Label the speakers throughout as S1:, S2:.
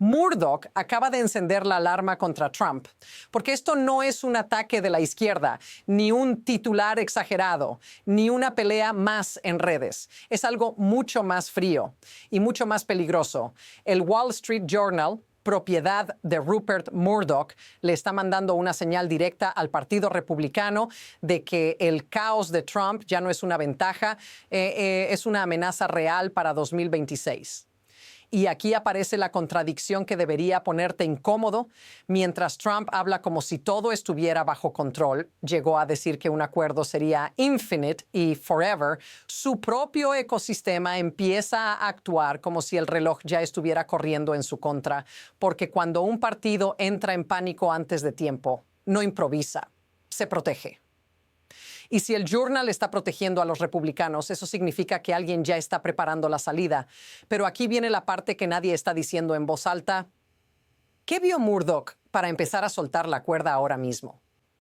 S1: Murdoch acaba de encender la alarma contra Trump, porque esto no es un ataque de la izquierda, ni un titular exagerado, ni una pelea más en redes. Es algo mucho más frío y mucho más peligroso. El Wall Street Journal, propiedad de Rupert Murdoch, le está mandando una señal directa al Partido Republicano de que el caos de Trump ya no es una ventaja, es una amenaza real para 2026. Y aquí aparece la contradicción que debería ponerte incómodo. Mientras Trump habla como si todo estuviera bajo control, llegó a decir que un acuerdo sería infinite y forever, su propio ecosistema empieza a actuar como si el reloj ya estuviera corriendo en su contra, porque cuando un partido entra en pánico antes de tiempo, no improvisa, se protege. Y si el Journal está protegiendo a los republicanos, eso significa que alguien ya está preparando la salida. Pero aquí viene la parte que nadie está diciendo en voz alta. ¿Qué vio Murdoch para empezar a soltar la cuerda ahora mismo?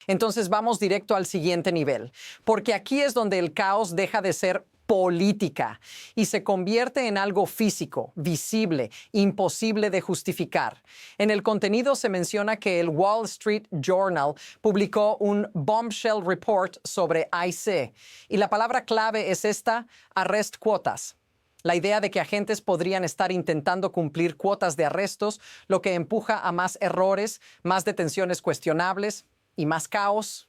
S1: Entonces vamos directo al siguiente nivel, porque aquí es donde el caos deja de ser política y se convierte en algo físico, visible, imposible de justificar. En el contenido se menciona que el Wall Street Journal publicó un bombshell report sobre IC y la palabra clave es esta: arrest quotas. La idea de que agentes podrían estar intentando cumplir cuotas de arrestos, lo que empuja a más errores, más detenciones cuestionables y más caos.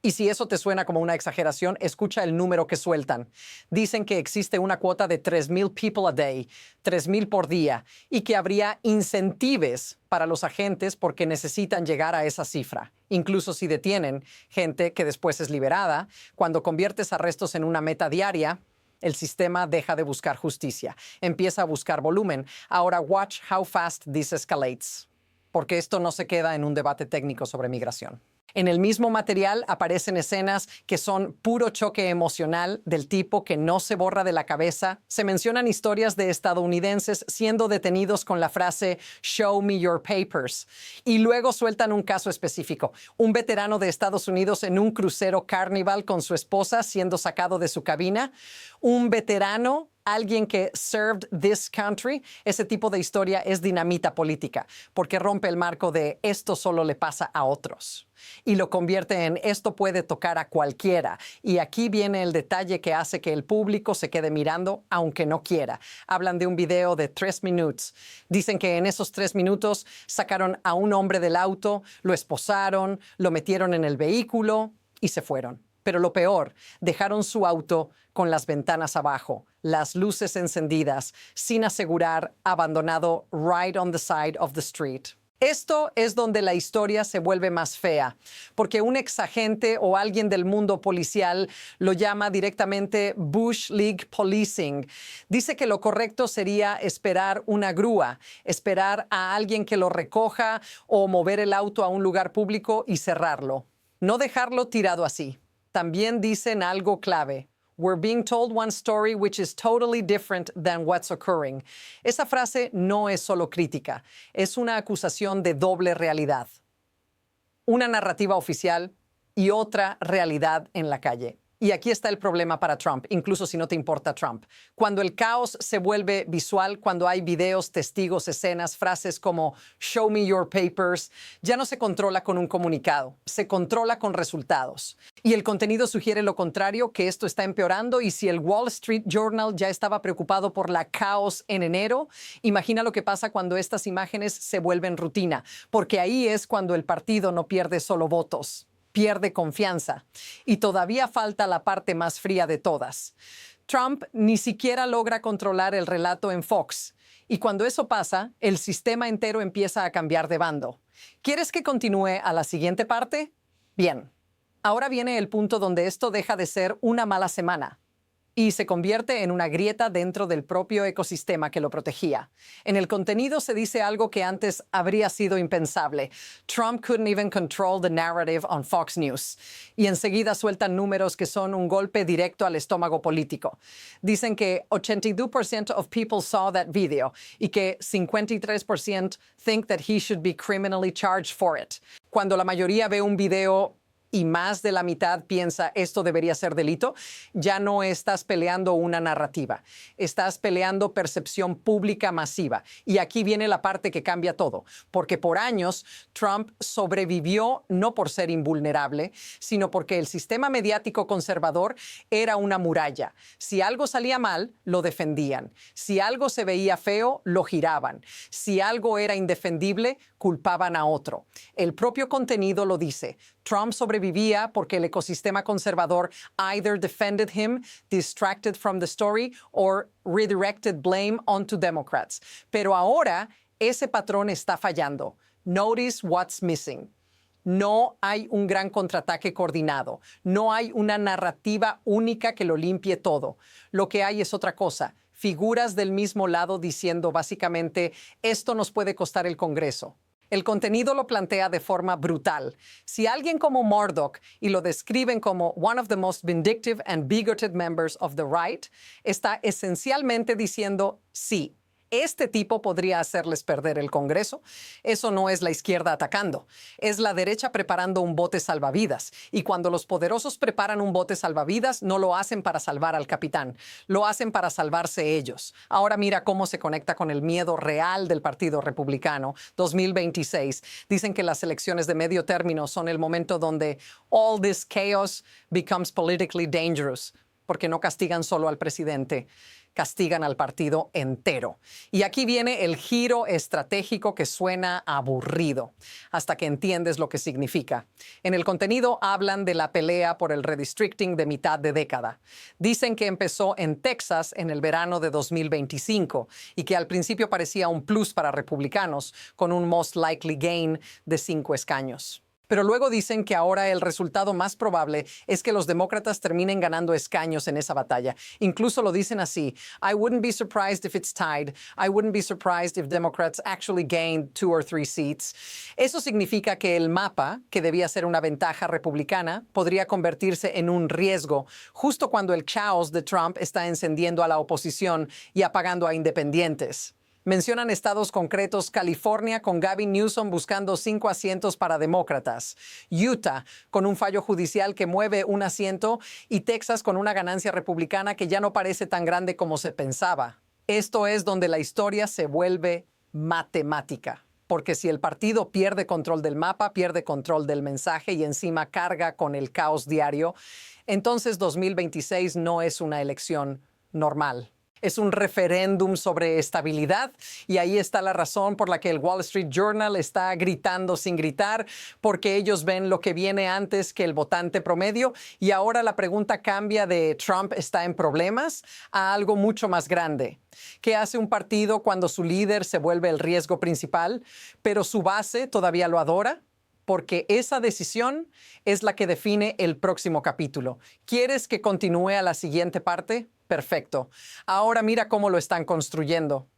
S1: Y si eso te suena como una exageración, escucha el número que sueltan. Dicen que existe una cuota de 3,000 people a day, 3,000 por día, y que habría incentivos para los agentes porque necesitan llegar a esa cifra. Incluso si detienen gente que después es liberada, cuando conviertes arrestos en una meta diaria, el sistema deja de buscar justicia, empieza a buscar volumen. Ahora, watch how fast this escalates, porque esto no se queda en un debate técnico sobre migración. En el mismo material aparecen escenas que son puro choque emocional del tipo que no se borra de la cabeza. Se mencionan historias de estadounidenses siendo detenidos con la frase "Show me your papers". Y luego sueltan un caso específico. Un veterano de Estados Unidos en un crucero Carnival con su esposa siendo sacado de su cabina. Un veterano, alguien que served this country. Ese tipo de historia es dinamita política, porque rompe el marco de esto solo le pasa a otros y lo convierte en esto puede tocar a cualquiera. Y aquí viene el detalle que hace que el público se quede mirando aunque no quiera. Hablan de un video de 3 minutos. Dicen que en esos 3 minutos sacaron a un hombre del auto, lo esposaron, lo metieron en el vehículo y se fueron. Pero lo peor, dejaron su auto con las ventanas abajo, las luces encendidas, sin asegurar, abandonado right on the side of the street. Esto es donde la historia se vuelve más fea, porque un exagente o alguien del mundo policial lo llama directamente Bush League Policing. Dice que lo correcto sería esperar una grúa, esperar a alguien que lo recoja o mover el auto a un lugar público y cerrarlo. No dejarlo tirado así. También dicen algo clave. We're being told one story which is totally different than what's occurring. Esa frase no es solo crítica, es una acusación de doble realidad. Una narrativa oficial y otra realidad en la calle. Y aquí está el problema para Trump, incluso si no te importa Trump. Cuando el caos se vuelve visual, cuando hay videos, testigos, escenas, frases como "show me your papers", ya no se controla con un comunicado, se controla con resultados. Y el contenido sugiere lo contrario, que esto está empeorando. Y si el Wall Street Journal ya estaba preocupado por la caos en enero, imagina lo que pasa cuando estas imágenes se vuelven rutina, porque ahí es cuando el partido no pierde solo votos, pierde confianza. Y todavía falta la parte más fría de todas. Trump ni siquiera logra controlar el relato en Fox. Y cuando eso pasa, el sistema entero empieza a cambiar de bando. ¿Quieres que continúe a la siguiente parte? Bien. Ahora viene el punto donde esto deja de ser una mala semana y se convierte en una grieta dentro del propio ecosistema que lo protegía. En el contenido se dice algo que antes habría sido impensable. Trump couldn't even control the narrative on Fox News. Y enseguida sueltan números que son un golpe directo al estómago político. Dicen que 82% of people saw that video y que 53% think that he should be criminally charged for it. Cuando la mayoría ve un video y más de la mitad piensa esto debería ser delito, ya no estás peleando una narrativa, estás peleando percepción pública masiva. Y aquí viene la parte que cambia todo, porque por años Trump sobrevivió no por ser invulnerable, sino porque el sistema mediático conservador era una muralla. Si algo salía mal, lo defendían. Si algo se veía feo, lo giraban. Si algo era indefendible, culpaban a otro. El propio contenido lo dice. Trump sobrevivía porque el ecosistema conservador either defended him, distracted from the story, or redirected blame onto Democrats. Pero ahora ese patrón está fallando. Notice what's missing. No hay un gran contraataque coordinado. No hay una narrativa única que lo limpie todo. Lo que hay es otra cosa. Figuras del mismo lado diciendo básicamente, esto nos puede costar el Congreso. El contenido lo plantea de forma brutal. Si alguien como Murdoch, y lo describen como one of the most vindictive and bigoted members of the right, está esencialmente diciendo sí. Este tipo podría hacerles perder el Congreso. Eso no es la izquierda atacando, es la derecha preparando un bote salvavidas. Y cuando los poderosos preparan un bote salvavidas, no lo hacen para salvar al capitán, lo hacen para salvarse ellos. Ahora mira cómo se conecta con el miedo real del Partido Republicano. 2026. Dicen que las elecciones de medio término son el momento donde all this chaos becomes politically dangerous, porque no castigan solo al presidente, castigan al partido entero. Y aquí viene el giro estratégico que suena aburrido, hasta que entiendes lo que significa. En el contenido hablan de la pelea por el redistricting de mitad de década. Dicen que empezó en Texas en el verano de 2025 y que al principio parecía un plus para republicanos, con un most likely gain de 5 escaños. Pero luego dicen que ahora el resultado más probable es que los demócratas terminen ganando escaños en esa batalla. Incluso lo dicen así: I wouldn't be surprised if it's tied. I wouldn't be surprised if Democrats actually gained 2 or 3 seats. Eso significa que el mapa, que debía ser una ventaja republicana, podría convertirse en un riesgo justo cuando el caos de Trump está encendiendo a la oposición y apagando a independientes. Mencionan estados concretos: California con Gavin Newsom buscando 5 asientos para demócratas, Utah con un fallo judicial que mueve un asiento y Texas con una ganancia republicana que ya no parece tan grande como se pensaba. Esto es donde la historia se vuelve matemática. Porque si el partido pierde control del mapa, pierde control del mensaje y encima carga con el caos diario, entonces 2026 no es una elección normal. Es un referéndum sobre estabilidad y ahí está la razón por la que el Wall Street Journal está gritando sin gritar, porque ellos ven lo que viene antes que el votante promedio y ahora la pregunta cambia de Trump está en problemas a algo mucho más grande. ¿Qué hace un partido cuando su líder se vuelve el riesgo principal, pero su base todavía lo adora? Porque esa decisión es la que define el próximo capítulo. ¿Quieres que continúe a la siguiente parte? Perfecto. Ahora mira cómo lo están construyendo.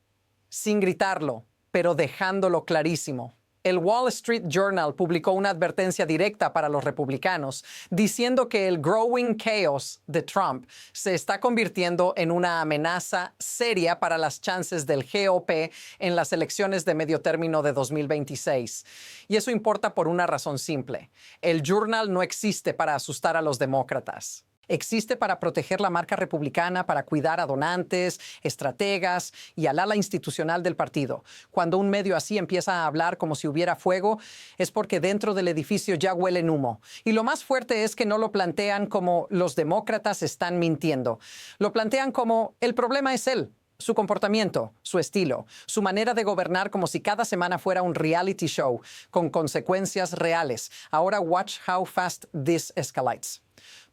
S1: Sin gritarlo, pero dejándolo clarísimo. El Wall Street Journal publicó una advertencia directa para los republicanos, diciendo que el growing chaos de Trump se está convirtiendo en una amenaza seria para las chances del GOP en las elecciones de medio término de 2026. Y eso importa por una razón simple. El Journal no existe para asustar a los demócratas. Existe para proteger la marca republicana, para cuidar a donantes, estrategas y al ala institucional del partido. Cuando un medio así empieza a hablar como si hubiera fuego, es porque dentro del edificio ya huelen humo. Y lo más fuerte es que no lo plantean como los demócratas están mintiendo. Lo plantean como el problema es él. Su comportamiento, su estilo, su manera de gobernar como si cada semana fuera un reality show con consecuencias reales. Ahora watch how fast this escalates.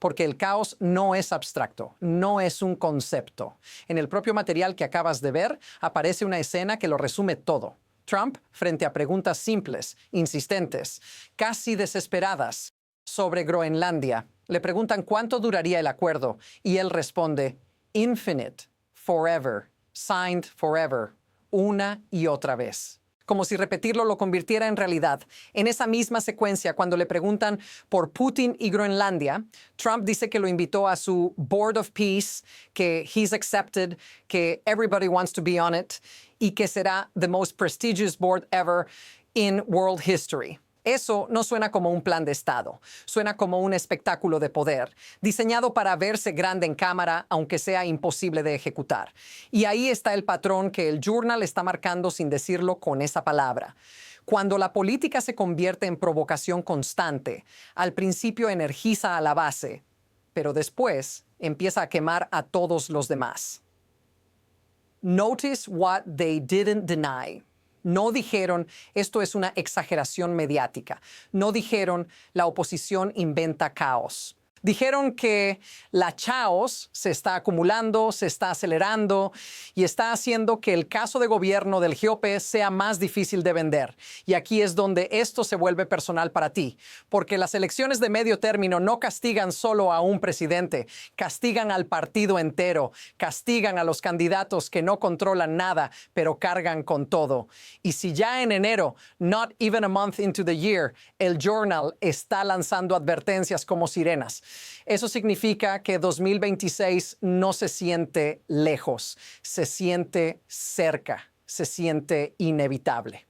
S1: Porque el caos no es abstracto, no es un concepto. En el propio material que acabas de ver aparece una escena que lo resume todo. Trump frente a preguntas simples, insistentes, casi desesperadas sobre Groenlandia. Le preguntan cuánto duraría el acuerdo y él responde, infinite, forever, signed forever, una y otra vez. Como si repetirlo lo convirtiera en realidad. En esa misma secuencia, cuando le preguntan por Putin y Groenlandia, Trump dice que lo invitó a su Board of Peace, que he's accepted, que everybody wants to be on it, y que será the most prestigious board ever in world history. Eso no suena como un plan de Estado, suena como un espectáculo de poder, diseñado para verse grande en cámara, aunque sea imposible de ejecutar. Y ahí está el patrón que el Journal está marcando sin decirlo con esa palabra. Cuando la política se convierte en provocación constante, al principio energiza a la base, pero después empieza a quemar a todos los demás. Notice what they didn't deny. No dijeron, esto es una exageración mediática. No dijeron, la oposición inventa caos. Dijeron que la chaos se está acumulando, se está acelerando y está haciendo que el caso de gobierno del GOP sea más difícil de vender. Y aquí es donde esto se vuelve personal para ti, porque las elecciones de medio término no castigan solo a un presidente, castigan al partido entero, castigan a los candidatos que no controlan nada, pero cargan con todo. Y si ya en enero, not even a month into the year, el Journal está lanzando advertencias como sirenas, eso significa que 2026 no se siente lejos, se siente cerca, se siente inevitable.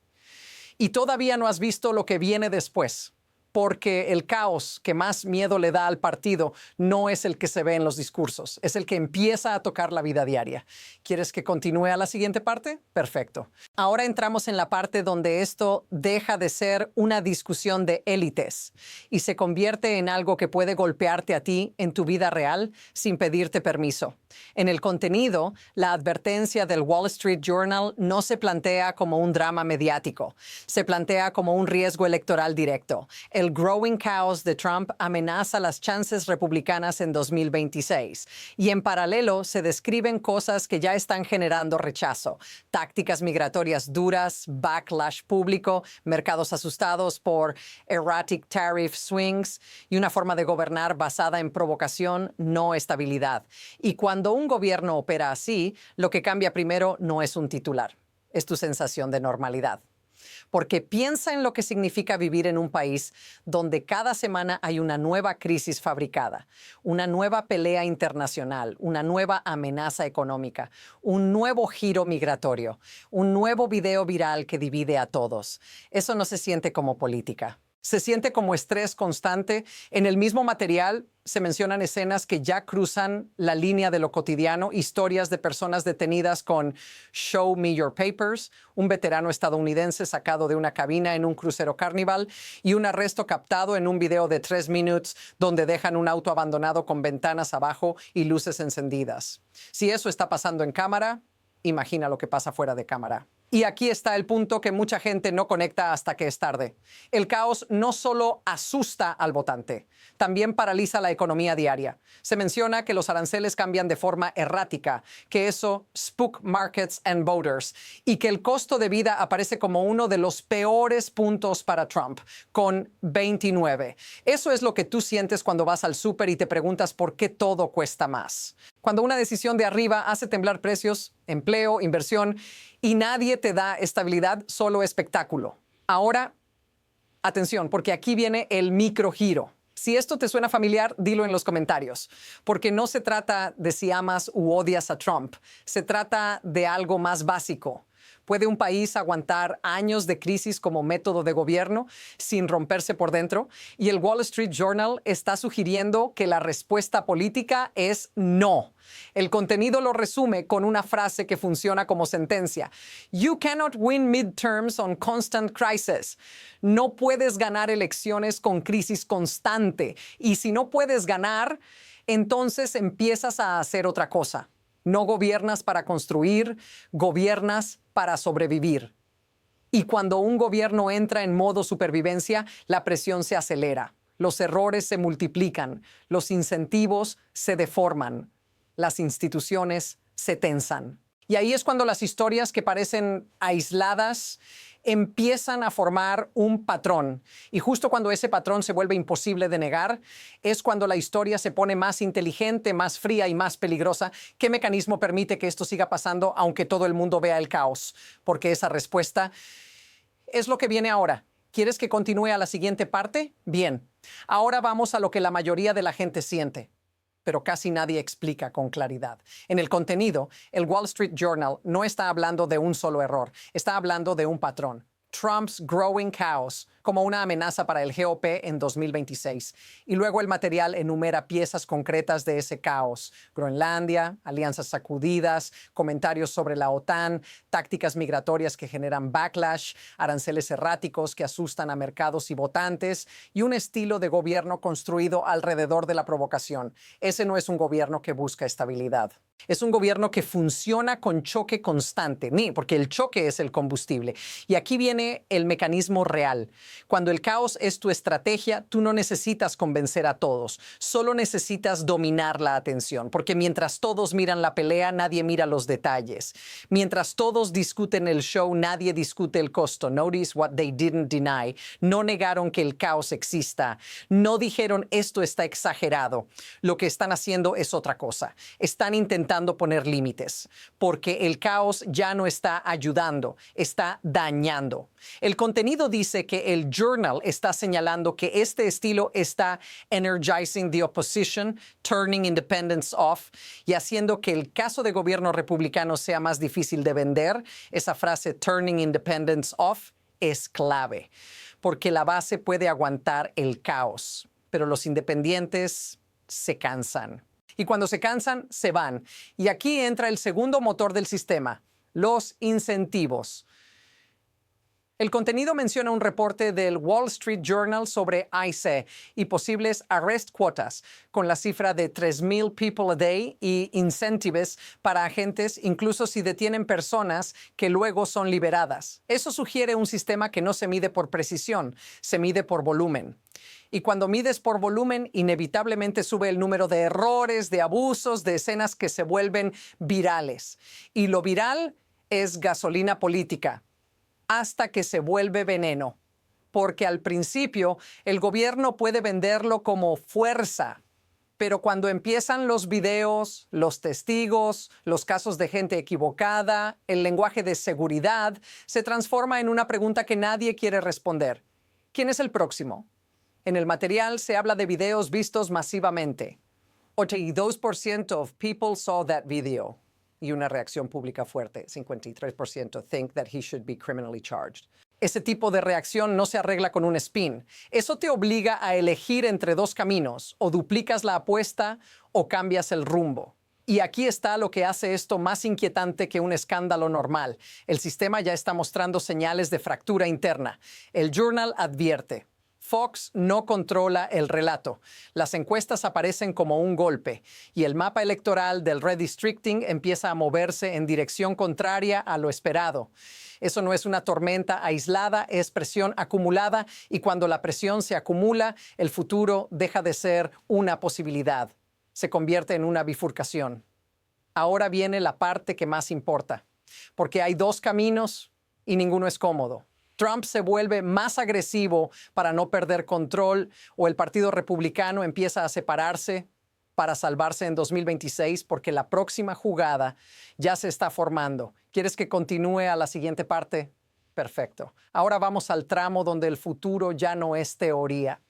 S1: Y todavía no has visto lo que viene después, porque el caos que más miedo le da al partido no es el que se ve en los discursos, es el que empieza a tocar la vida diaria. ¿Quieres que continúe a la siguiente parte? Perfecto. Ahora entramos en la parte donde esto deja de ser una discusión de élites y se convierte en algo que puede golpearte a ti en tu vida real sin pedirte permiso. En el contenido, la advertencia del Wall Street Journal no se plantea como un drama mediático, se plantea como un riesgo electoral directo. El growing chaos de Trump amenaza las chances republicanas en 2026 y en paralelo se describen cosas que ya están generando rechazo, tácticas migratorias duras, backlash público, mercados asustados por erratic tariff swings y una forma de gobernar basada en provocación, no estabilidad. Y cuando un gobierno opera así, lo que cambia primero no es un titular, es tu sensación de normalidad. Porque piensa en lo que significa vivir en un país donde cada semana hay una nueva crisis fabricada, una nueva pelea internacional, una nueva amenaza económica, un nuevo giro migratorio, un nuevo video viral que divide a todos. Eso no se siente como política. Se siente como estrés constante. En el mismo material se mencionan escenas que ya cruzan la línea de lo cotidiano, historias de personas detenidas con Show Me Your Papers, un veterano estadounidense sacado de una cabina en un crucero Carnival y un arresto captado en un video de 3 minutos donde dejan un auto abandonado con ventanas abajo y luces encendidas. Si eso está pasando en cámara, imagina lo que pasa fuera de cámara. Y aquí está el punto que mucha gente no conecta hasta que es tarde. El caos no solo asusta al votante, también paraliza la economía diaria. Se menciona que los aranceles cambian de forma errática, que eso spook markets and voters, y que el costo de vida aparece como uno de los peores puntos para Trump, con 29. Eso es lo que tú sientes cuando vas al súper y te preguntas por qué todo cuesta más. Cuando una decisión de arriba hace temblar precios, empleo, inversión, y nadie te da estabilidad, solo espectáculo. Ahora, atención, porque aquí viene el microgiro. Si esto te suena familiar, dilo en los comentarios, porque no se trata de si amas u odias a Trump, se trata de algo más básico. ¿Puede un país aguantar años de crisis como método de gobierno sin romperse por dentro? Y el Wall Street Journal está sugiriendo que la respuesta política es no. El contenido lo resume con una frase que funciona como sentencia. You cannot win midterms on constant crisis. No puedes ganar elecciones con crisis constante. Y si no puedes ganar, entonces empiezas a hacer otra cosa. No gobiernas para construir, gobiernas para sobrevivir. Y cuando un gobierno entra en modo supervivencia, la presión se acelera, los errores se multiplican, los incentivos se deforman, las instituciones se tensan. Y ahí es cuando las historias que parecen aisladas empiezan a formar un patrón. Y justo cuando ese patrón se vuelve imposible de negar, es cuando la historia se pone más inteligente, más fría y más peligrosa. ¿Qué mecanismo permite que esto siga pasando aunque todo el mundo vea el caos? Porque esa respuesta es lo que viene ahora. ¿Quieres que continúe a la siguiente parte? Bien. Ahora vamos a lo que la mayoría de la gente siente, pero casi nadie explica con claridad. En el contenido, el Wall Street Journal no está hablando de un solo error, está hablando de un patrón. Trump's Growing Chaos como una amenaza para el GOP en 2026. Y luego el material enumera piezas concretas de ese caos: Groenlandia, alianzas sacudidas, comentarios sobre la OTAN, tácticas migratorias que generan backlash, aranceles erráticos que asustan a mercados y votantes, y un estilo de gobierno construido alrededor de la provocación. Ese no es un gobierno que busca estabilidad. Es un gobierno que funciona con choque constante, porque el choque es el combustible. Y aquí viene el mecanismo real. Cuando el caos es tu estrategia, tú no necesitas convencer a todos, solo necesitas dominar la atención, porque mientras todos miran la pelea, nadie mira los detalles. Mientras todos discuten el show, nadie discute el costo. Notice what they didn't deny. No negaron que el caos exista. No dijeron esto está exagerado. Lo que están haciendo es otra cosa. Están intentando poner límites, porque el caos ya no está ayudando, está dañando. El contenido dice que el Journal está señalando que este estilo está energizing the opposition, turning independence off, y haciendo que el caso de gobierno republicano sea más difícil de vender. Esa frase, turning independence off, es clave, porque la base puede aguantar el caos, pero los independientes se cansan. Y cuando se cansan, se van. Y aquí entra el segundo motor del sistema: los incentivos. El contenido menciona un reporte del Wall Street Journal sobre ICE y posibles arrest quotas, con la cifra de 3,000 people a day y incentives para agentes, incluso si detienen personas que luego son liberadas. Eso sugiere un sistema que no se mide por precisión, se mide por volumen. Y cuando mides por volumen, inevitablemente sube el número de errores, de abusos, de escenas que se vuelven virales. Y lo viral es gasolina política, hasta que se vuelve veneno. Porque al principio el gobierno puede venderlo como fuerza, pero cuando empiezan los videos, los testigos, los casos de gente equivocada, el lenguaje de seguridad, se transforma en una pregunta que nadie quiere responder. ¿Quién es el próximo? En el material se habla de videos vistos masivamente. 82% of people saw that video. Y una reacción pública fuerte. 53% think that he should be criminally charged. Ese tipo de reacción no se arregla con un spin. Eso te obliga a elegir entre dos caminos: o duplicas la apuesta o cambias el rumbo. Y aquí está lo que hace esto más inquietante que un escándalo normal. El sistema ya está mostrando señales de fractura interna. El Journal advierte: Fox no controla el relato. Las encuestas aparecen como un golpe y el mapa electoral del redistricting empieza a moverse en dirección contraria a lo esperado. Eso no es una tormenta aislada, es presión acumulada, y cuando la presión se acumula, el futuro deja de ser una posibilidad. Se convierte en una bifurcación. Ahora viene la parte que más importa, porque hay dos caminos y ninguno es cómodo. Trump se vuelve más agresivo para no perder control, o el Partido Republicano empieza a separarse para salvarse en 2026, porque la próxima jugada ya se está formando. ¿Quieres que continúe a la siguiente parte? Perfecto. Ahora vamos al tramo donde el futuro ya no es teoría,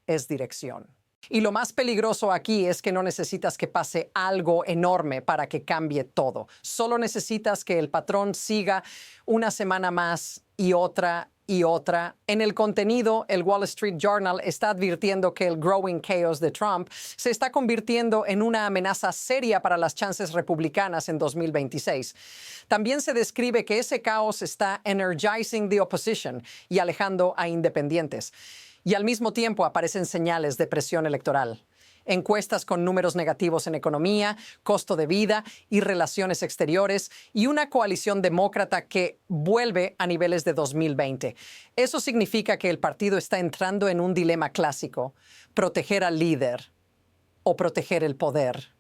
S1: es dirección. Y lo más peligroso aquí es que no necesitas que pase algo enorme para que cambie todo. Solo necesitas que el patrón siga una semana más y otra y otra. En el contenido, el Wall Street Journal está advirtiendo que el growing chaos de Trump se está convirtiendo en una amenaza seria para las chances republicanas en 2026. También se describe que ese caos está energizing the opposition y alejando a independientes. Y al mismo tiempo aparecen señales de presión electoral. Encuestas con números negativos en economía, costo de vida y relaciones exteriores, y una coalición demócrata que vuelve a niveles de 2020. Eso significa que el partido está entrando en un dilema clásico: proteger al líder o proteger el poder.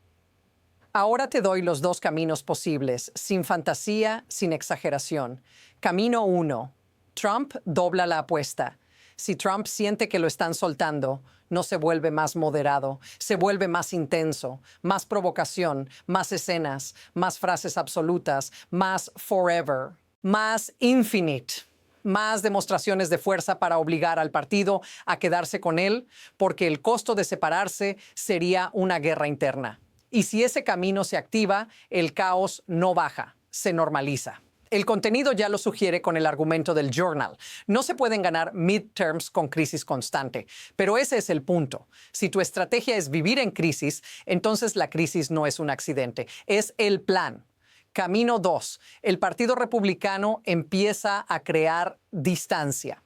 S1: Ahora te doy los dos caminos posibles, sin fantasía, sin exageración. Camino 1. Trump dobla la apuesta. Si Trump siente que lo están soltando, no se vuelve más moderado, se vuelve más intenso, más provocación, más escenas, más frases absolutas, más forever, más infinite, más demostraciones de fuerza para obligar al partido a quedarse con él, porque el costo de separarse sería una guerra interna. Y si ese camino se activa, el caos no baja, se normaliza. El contenido ya lo sugiere con el argumento del Journal. No se pueden ganar midterms con crisis constante, pero ese es el punto. Si tu estrategia es vivir en crisis, entonces la crisis no es un accidente, es el plan. Camino 2. El Partido Republicano empieza a crear distancia.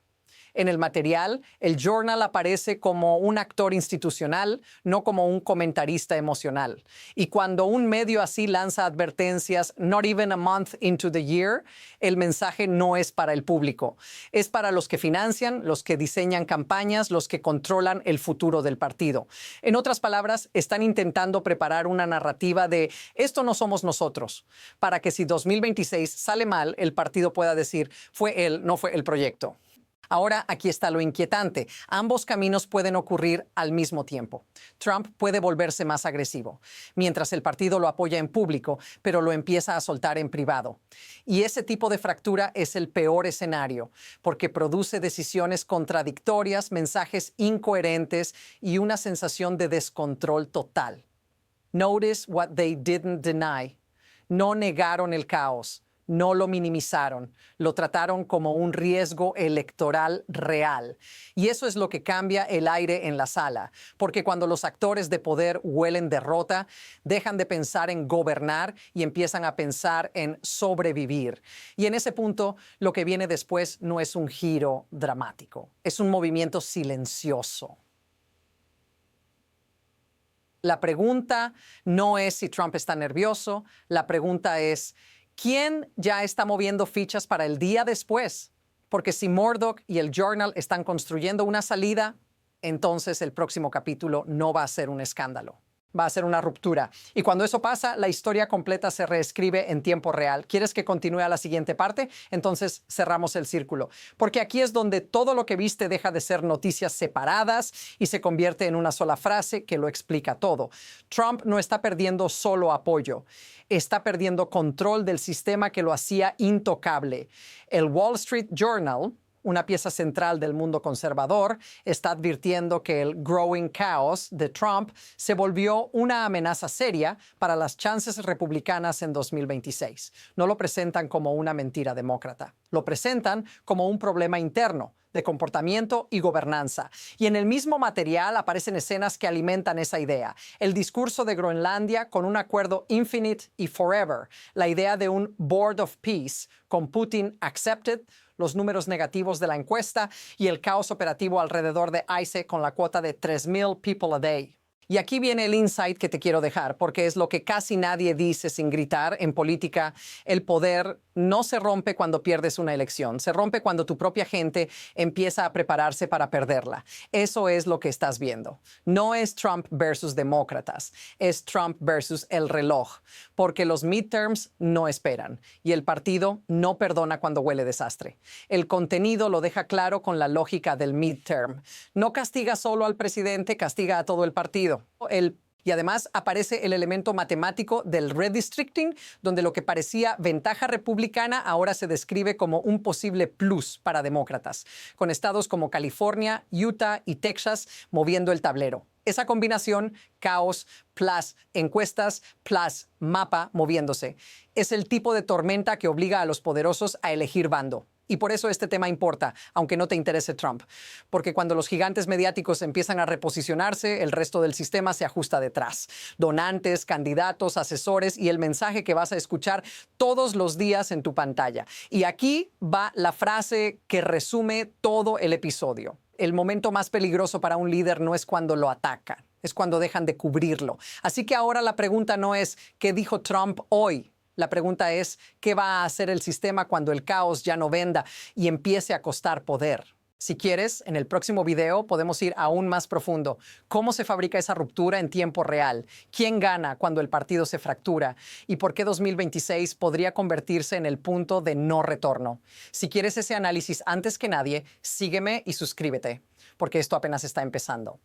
S1: En el material, el Journal aparece como un actor institucional, no como un comentarista emocional. Y cuando un medio así lanza advertencias, not even a month into the year, el mensaje no es para el público. Es para los que financian, los que diseñan campañas, los que controlan el futuro del partido. En otras palabras, están intentando preparar una narrativa de esto no somos nosotros, para que si 2026 sale mal, el partido pueda decir fue él, no fue el proyecto. Ahora, aquí está lo inquietante. Ambos caminos pueden ocurrir al mismo tiempo. Trump puede volverse más agresivo, mientras el partido lo apoya en público, pero lo empieza a soltar en privado. Y ese tipo de fractura es el peor escenario, porque produce decisiones contradictorias, mensajes incoherentes y una sensación de descontrol total. Notice what they didn't deny. No negaron el caos. No lo minimizaron, lo trataron como un riesgo electoral real. Y eso es lo que cambia el aire en la sala, porque cuando los actores de poder huelen derrota, dejan de pensar en gobernar y empiezan a pensar en sobrevivir. Y en ese punto, lo que viene después no es un giro dramático, es un movimiento silencioso. La pregunta no es si Trump está nervioso, la pregunta es ¿quién ya está moviendo fichas para el día después? Porque si Murdoch y el Journal están construyendo una salida, entonces el próximo capítulo no va a ser un escándalo. Va a ser una ruptura. Y cuando eso pasa, la historia completa se reescribe en tiempo real. ¿Quieres que continúe a la siguiente parte? Entonces cerramos el círculo. Porque aquí es donde todo lo que viste deja de ser noticias separadas y se convierte en una sola frase que lo explica todo. Trump no está perdiendo solo apoyo. Está perdiendo control del sistema que lo hacía intocable. El Wall Street Journal, una pieza central del mundo conservador, está advirtiendo que el growing chaos de Trump se volvió una amenaza seria para las chances republicanas en 2026. No lo presentan como una mentira demócrata, lo presentan como un problema interno de comportamiento y gobernanza. Y en el mismo material aparecen escenas que alimentan esa idea. El discurso de Groenlandia con un acuerdo infinite y forever, la idea de un Board of Peace con Putin accepted, los números negativos de la encuesta y el caos operativo alrededor de ICE con la cuota de 3,000 people a day. Y aquí viene el insight que te quiero dejar, porque es lo que casi nadie dice sin gritar. En política, el poder no se rompe cuando pierdes una elección, se rompe cuando tu propia gente empieza a prepararse para perderla. Eso es lo que estás viendo. No es Trump versus demócratas, es Trump versus el reloj, porque los midterms no esperan y el partido no perdona cuando huele desastre. El contenido lo deja claro con la lógica del midterm. No castiga solo al presidente, castiga a todo el partido. Y además aparece el elemento matemático del redistricting, donde lo que parecía ventaja republicana ahora se describe como un posible plus para demócratas, con estados como California, Utah y Texas moviendo el tablero. Esa combinación, caos plus encuestas plus mapa moviéndose, es el tipo de tormenta que obliga a los poderosos a elegir bando. Y por eso este tema importa, aunque no te interese Trump. Porque cuando los gigantes mediáticos empiezan a reposicionarse, el resto del sistema se ajusta detrás. Donantes, candidatos, asesores y el mensaje que vas a escuchar todos los días en tu pantalla. Y aquí va la frase que resume todo el episodio. El momento más peligroso para un líder no es cuando lo atacan, es cuando dejan de cubrirlo. Así que ahora la pregunta no es ¿qué dijo Trump hoy? La pregunta es, ¿qué va a hacer el sistema cuando el caos ya no venda y empiece a costar poder? Si quieres, en el próximo video podemos ir aún más profundo. ¿Cómo se fabrica esa ruptura en tiempo real? ¿Quién gana cuando el partido se fractura? ¿Y por qué 2026 podría convertirse en el punto de no retorno? Si quieres ese análisis antes que nadie, sígueme y suscríbete, porque esto apenas está empezando.